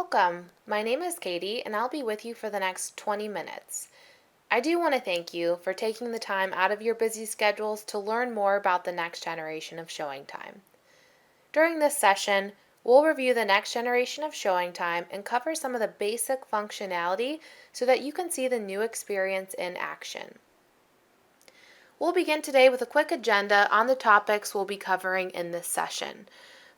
Welcome. My name is Katie, and I'll be with you for the next 20 minutes. I do want to thank you for taking the time out of your busy schedules to learn more about the next generation of ShowingTime. During this session, we'll review the next generation of ShowingTime and cover some of the basic functionality so that you can see the new experience in action. We'll begin today with a quick agenda on the topics we'll be covering in this session.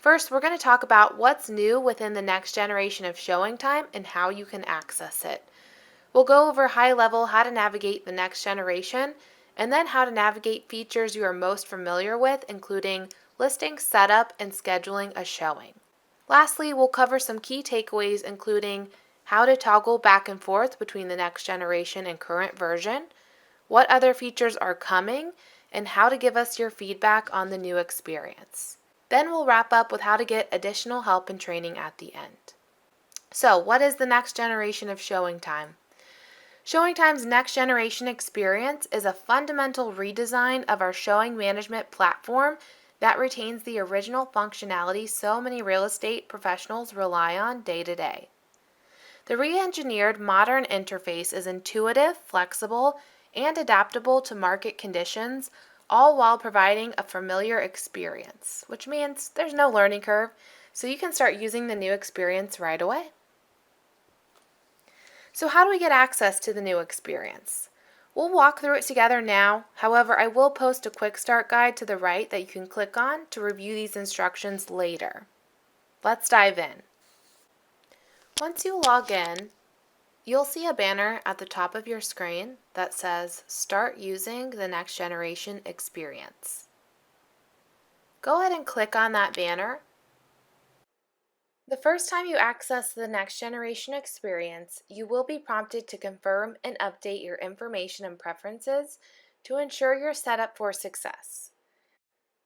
First, we're going to talk about what's new within the next generation of ShowingTime and how you can access it. We'll go over high level how to navigate the next generation, and then how to navigate features you are most familiar with, including listing, setup, and scheduling a showing. Lastly, we'll cover some key takeaways, including how to toggle back and forth between the next generation and current version, what other features are coming, and how to give us your feedback on the new experience. Then we'll wrap up with how to get additional help and training at the end. So, what is the next generation of ShowingTime? ShowingTime's next generation experience is a fundamental redesign of our showing management platform that retains the original functionality so many real estate professionals rely on day to day. The re-engineered modern interface is intuitive, flexible, and adaptable to market conditions, all while providing a familiar experience, which means there's no learning curve, so you can start using the new experience right away. So how do we get access to the new experience? We'll walk through it together now. However, I will post a quick start guide to the right that you can click on to review these instructions later. Let's dive in. Once you log in, you'll see a banner at the top of your screen that says Start Using the Next Generation Experience. Go ahead and click on that banner. The first time you access the Next Generation Experience, you will be prompted to confirm and update your information and preferences to ensure you're set up for success.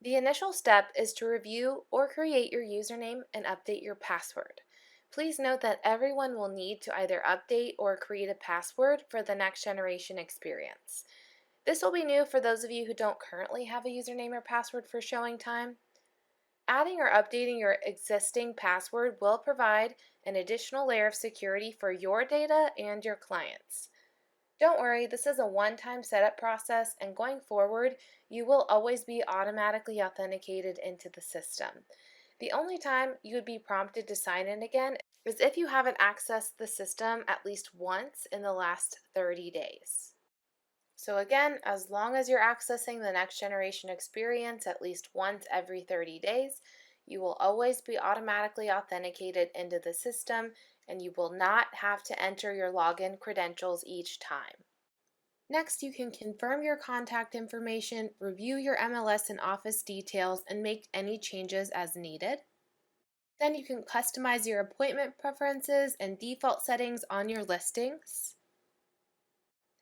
The initial step is to review or create your username and update your password. Please note that everyone will need to either update or create a password for the Next Generation Experience. This will be new for those of you who don't currently have a username or password for ShowingTime. Adding or updating your existing password will provide an additional layer of security for your data and your clients. Don't worry, this is a one-time setup process, and going forward, you will always be automatically authenticated into the system. The only time you would be prompted to sign in again is if you haven't accessed the system at least once in the last 30 days. So again, as long as you're accessing the Next Generation Experience at least once every 30 days, you will always be automatically authenticated into the system, and you will not have to enter your login credentials each time. Next, you can confirm your contact information, review your MLS and office details, and make any changes as needed. Then you can customize your appointment preferences and default settings on your listings.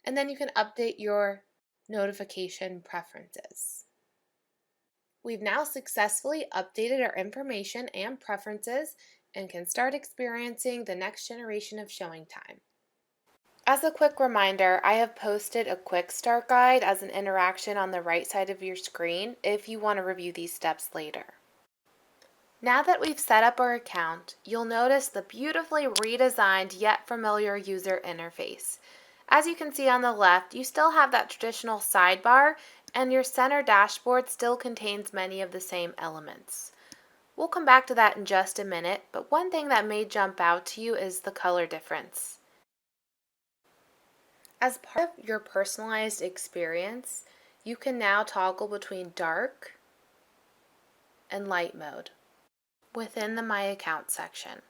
And then you can update your notification preferences. We've now successfully updated our information and preferences and can start experiencing the next generation of ShowingTime. As a quick reminder, I have posted a quick start guide as an interaction on the right side of your screen if you want to review these steps later. Now that we've set up our account, you'll notice the beautifully redesigned yet familiar user interface. As you can see on the left, you still have that traditional sidebar, and your center dashboard still contains many of the same elements. We'll come back to that in just a minute, but one thing that may jump out to you is the color difference. As part of your personalized experience, you can now toggle between dark and light mode within the My Account section.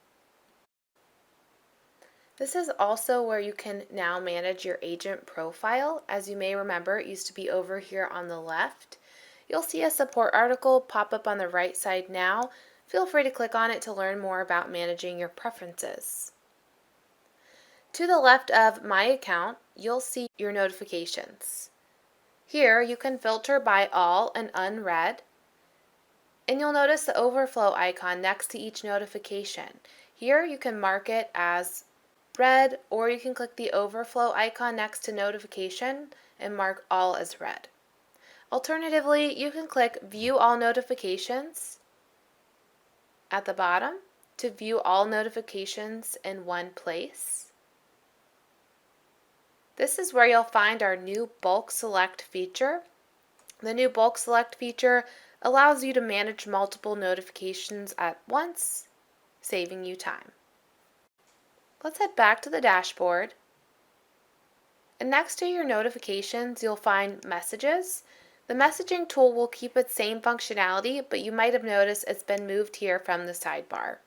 This is also where you can now manage your agent profile. As you may remember, it used to be over here on the left. You'll see a support article pop up on the right side now. Feel free to click on it to learn more about managing your preferences. To the left of My Account, you'll see your notifications. Here you can filter by all and unread, and you'll notice the overflow icon next to each notification. Here you can mark it as read, or you can click the overflow icon next to notification and mark all as read. Alternatively, you can click View All Notifications at the bottom to view all notifications in one place. This is where you'll find our new bulk select feature. The new bulk select feature allows you to manage multiple notifications at once, saving you time. Let's head back to the dashboard. And next to your notifications, you'll find messages. The messaging tool will keep its same functionality, but you might have noticed it's been moved here from the sidebar.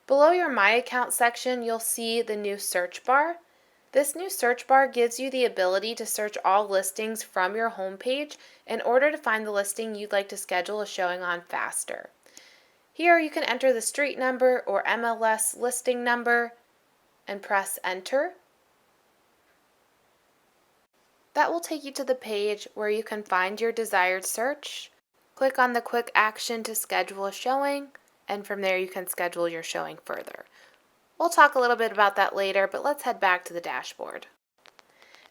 Below your My Account section, you'll see the new search bar. This new search bar gives you the ability to search all listings from your home page in order to find the listing you'd like to schedule a showing on faster. Here you can enter the street number or MLS listing number and press enter. That will take you to the page where you can find your desired search. Click on the quick action to schedule a showing, and from there you can schedule your showing further. We'll talk a little bit about that later, but let's head back to the dashboard.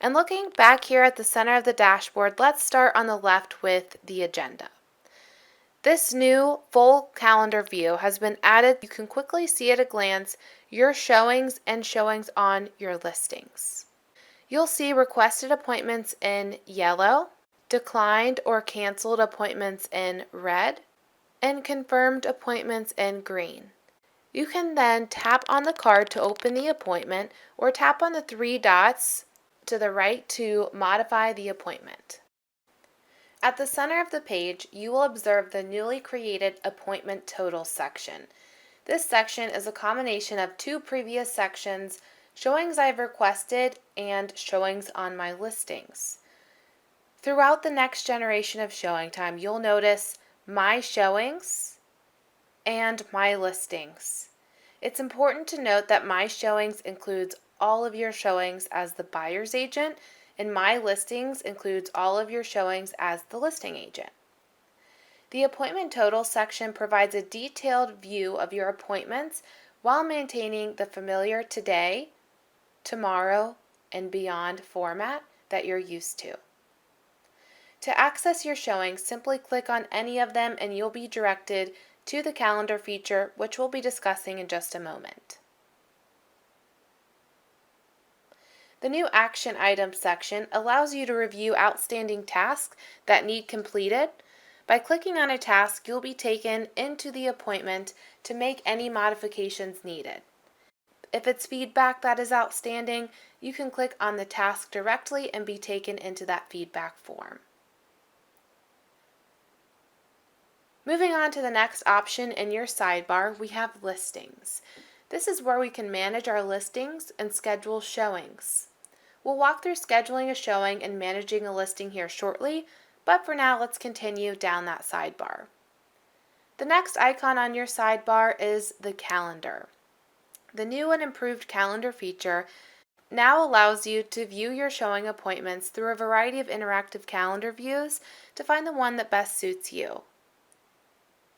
And looking back here at the center of the dashboard, let's start on the left with the agenda. This new full calendar view has been added. You can quickly see at a glance your showings and showings on your listings. You'll see requested appointments in yellow, declined or canceled appointments in red, and confirmed appointments in green. You can then tap on the card to open the appointment or tap on the three dots to the right to modify the appointment. At the center of the page, you will observe the newly created Appointment Totals section. This section is a combination of two previous sections, showings I've requested and showings on my listings. Throughout the next generation of ShowingTime, you'll notice My Showings and My Listings. It's important to note that My Showings includes all of your showings as the buyer's agent, and My Listings includes all of your showings as the listing agent. The Appointment Total section provides a detailed view of your appointments while maintaining the familiar today, tomorrow, and beyond format that you're used to. To access your showings, simply click on any of them and you'll be directed to the calendar feature, which we'll be discussing in just a moment. The new Action Items section allows you to review outstanding tasks that need completed. By clicking on a task, you'll be taken into the appointment to make any modifications needed. If it's feedback that is outstanding, you can click on the task directly and be taken into that feedback form. Moving on to the next option in your sidebar, we have listings. This is where we can manage our listings and schedule showings. We'll walk through scheduling a showing and managing a listing here shortly, but for now let's continue down that sidebar. The next icon on your sidebar is the calendar. The new and improved calendar feature now allows you to view your showing appointments through a variety of interactive calendar views to find the one that best suits you.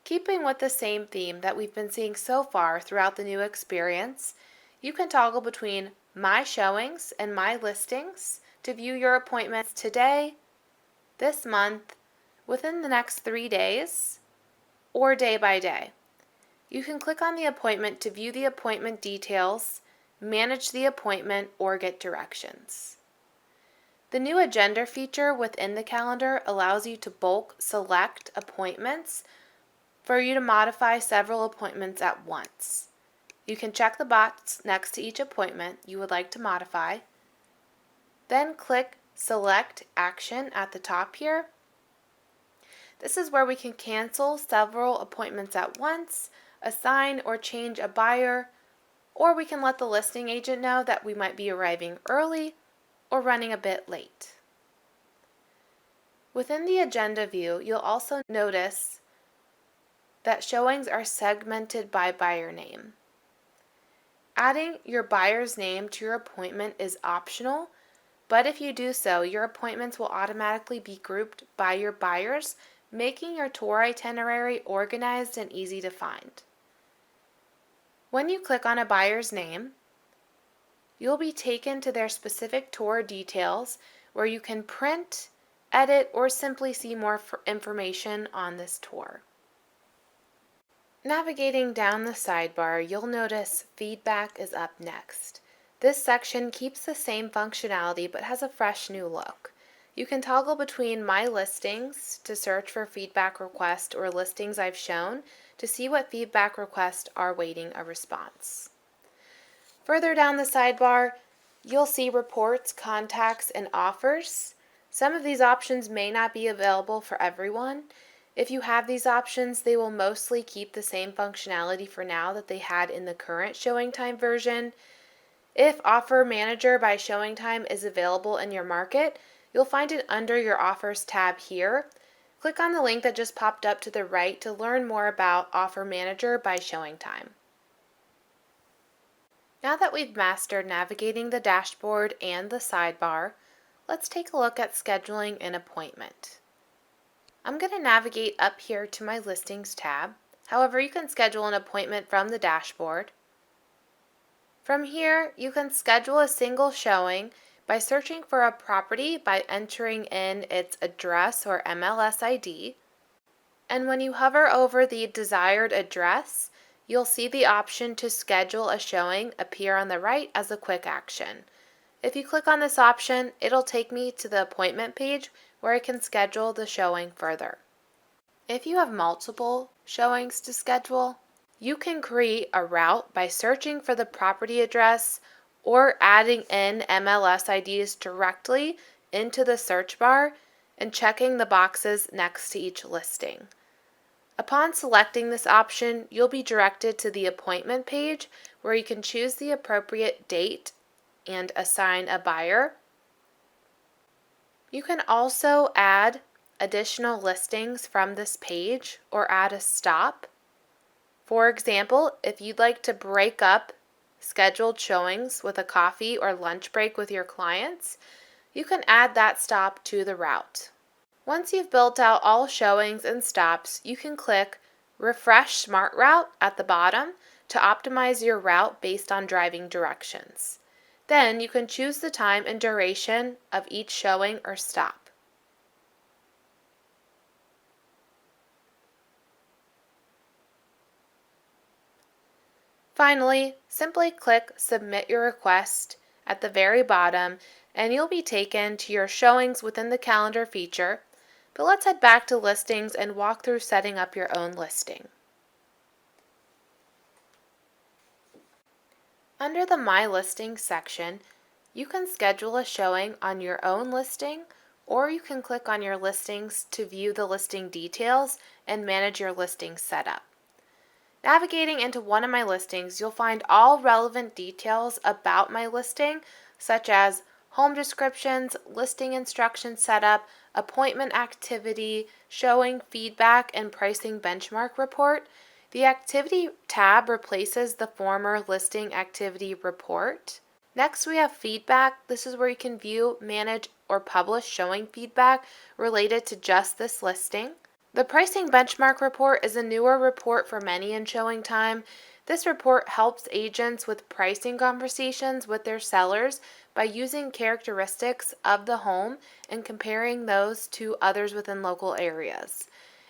Keeping with the same theme that we've been seeing so far throughout the new experience, you can toggle between My Showings and My Listings to view your appointments today, this month, within the next 3 days, or day by day. You can click on the appointment to view the appointment details, manage the appointment, or get directions. The new agenda feature within the calendar allows you to bulk select appointments for you to modify several appointments at once. You can check the box next to each appointment you would like to modify, then click Select Action at the top here. This is where we can cancel several appointments at once, assign or change a buyer, or we can let the listing agent know that we might be arriving early or running a bit late. Within the agenda view, you'll also notice that showings are segmented by buyer name. Adding your buyer's name to your appointment is optional, but if you do so, your appointments will automatically be grouped by your buyers, making your tour itinerary organized and easy to find. When you click on a buyer's name, you'll be taken to their specific tour details where you can print, edit, or simply see more information on this tour. Navigating down the sidebar, you'll notice Feedback is up next. This section keeps the same functionality but has a fresh new look. You can toggle between My Listings to search for feedback requests or listings I've shown to see what feedback requests are waiting a response. Further down the sidebar, you'll see Reports, Contacts, and Offers. Some of these options may not be available for everyone. If you have these options, they will mostly keep the same functionality for now that they had in the current ShowingTime version. If Offer Manager by ShowingTime is available in your market, you'll find it under your Offers tab here. Click on the link that just popped up to the right to learn more about Offer Manager by ShowingTime. Now that we've mastered navigating the dashboard and the sidebar, let's take a look at scheduling an appointment. I'm going to navigate up here to my Listings tab. However, you can schedule an appointment from the dashboard. From here, you can schedule a single showing by searching for a property by entering in its address or MLS ID. And when you hover over the desired address, you'll see the option to schedule a showing appear on the right as a quick action. If you click on this option, it'll take me to the appointment page where I can schedule the showing further. If you have multiple showings to schedule, you can create a route by searching for the property address or adding in MLS IDs directly into the search bar and checking the boxes next to each listing. Upon selecting this option, you'll be directed to the appointment page where you can choose the appropriate date and assign a buyer. You can also add additional listings from this page or add a stop. For example, if you'd like to break up scheduled showings with a coffee or lunch break with your clients, you can add that stop to the route. Once you've built out all showings and stops, you can click Refresh Smart Route at the bottom to optimize your route based on driving directions. Then you can choose the time and duration of each showing or stop. Finally, simply click Submit Your Request at the very bottom and you'll be taken to your showings within the calendar feature. But let's head back to Listings and walk through setting up your own listing. Under the My Listings section, you can schedule a showing on your own listing, or you can click on your listings to view the listing details and manage your listing setup. Navigating into one of my listings, you'll find all relevant details about my listing, such as home descriptions, listing instruction setup, appointment activity, showing feedback, and pricing benchmark report. The Activity tab replaces the former Listing Activity Report. Next, we have Feedback. This is where you can view, manage, or publish showing feedback related to just this listing. The Pricing Benchmark Report is a newer report for many in ShowingTime. This report helps agents with pricing conversations with their sellers by using characteristics of the home and comparing those to others within local areas.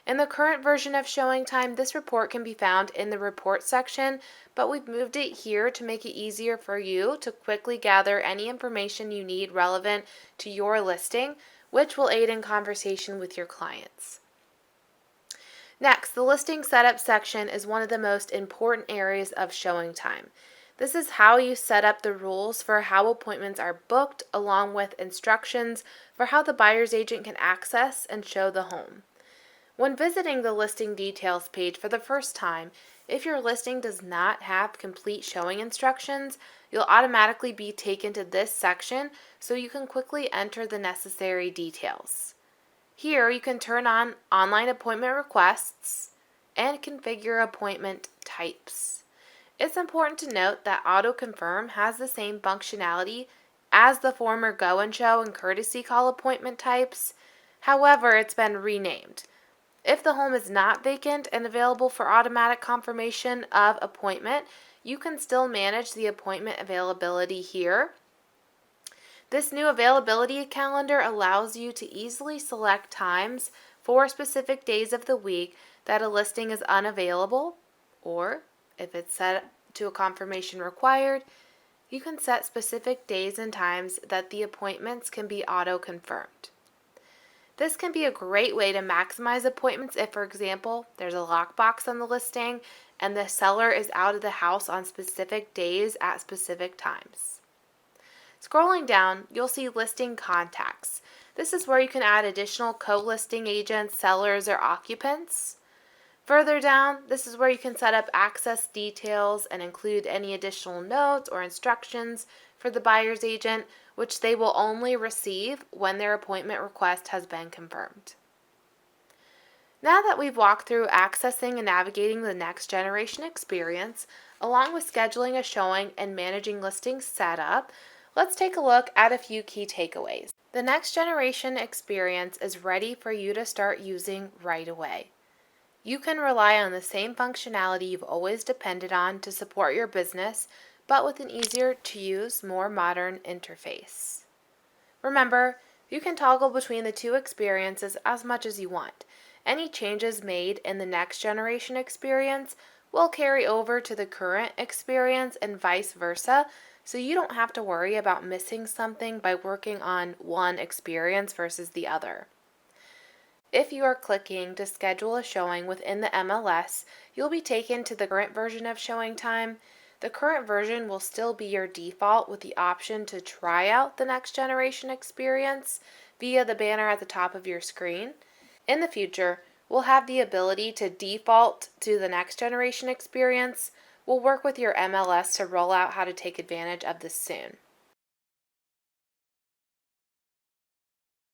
In the current version of ShowingTime, this report can be found in the Report section, but we've moved it here to make it easier for you to quickly gather any information you need relevant to your listing, which will aid in conversation with your clients. Next, the listing setup section is one of the most important areas of ShowingTime. This is how you set up the rules for how appointments are booked, along with instructions for how the buyer's agent can access and show the home. When visiting the listing details page for the first time, if your listing does not have complete showing instructions, you'll automatically be taken to this section so you can quickly enter the necessary details. Here you can turn on online appointment requests and configure appointment types. It's important to note that AutoConfirm has the same functionality as the former Go and Show and Courtesy Call appointment types. However, it's been renamed. If the home is not vacant and available for automatic confirmation of appointment, you can still manage the appointment availability here. This new availability calendar allows you to easily select times for specific days of the week that a listing is unavailable. Or, if it's set to a confirmation required, you can set specific days and times that the appointments can be auto-confirmed. This can be a great way to maximize appointments if, for example, there's a lockbox on the listing and the seller is out of the house on specific days at specific times. Scrolling down, you'll see listing contacts. This is where you can add additional co-listing agents, sellers, or occupants. Further down, this is where you can set up access details and include any additional notes or instructions for the buyer's agent, which they will only receive when their appointment request has been confirmed. Now that we've walked through accessing and navigating the next generation experience, along with scheduling a showing and managing listing setup, let's take a look at a few key takeaways. The next generation experience is ready for you to start using right away. You can rely on the same functionality you've always depended on to support your business, but with an easier to use, more modern interface. Remember, you can toggle between the two experiences as much as you want. Any changes made in the next generation experience will carry over to the current experience and vice versa, so you don't have to worry about missing something by working on one experience versus the other. If you are clicking to schedule a showing within the MLS, you'll be taken to the current version of ShowingTime. The current version will still be your default with the option to try out the next generation experience via the banner at the top of your screen. In the future, we'll have the ability to default to the next generation experience. We'll work with your MLS to roll out how to take advantage of this soon.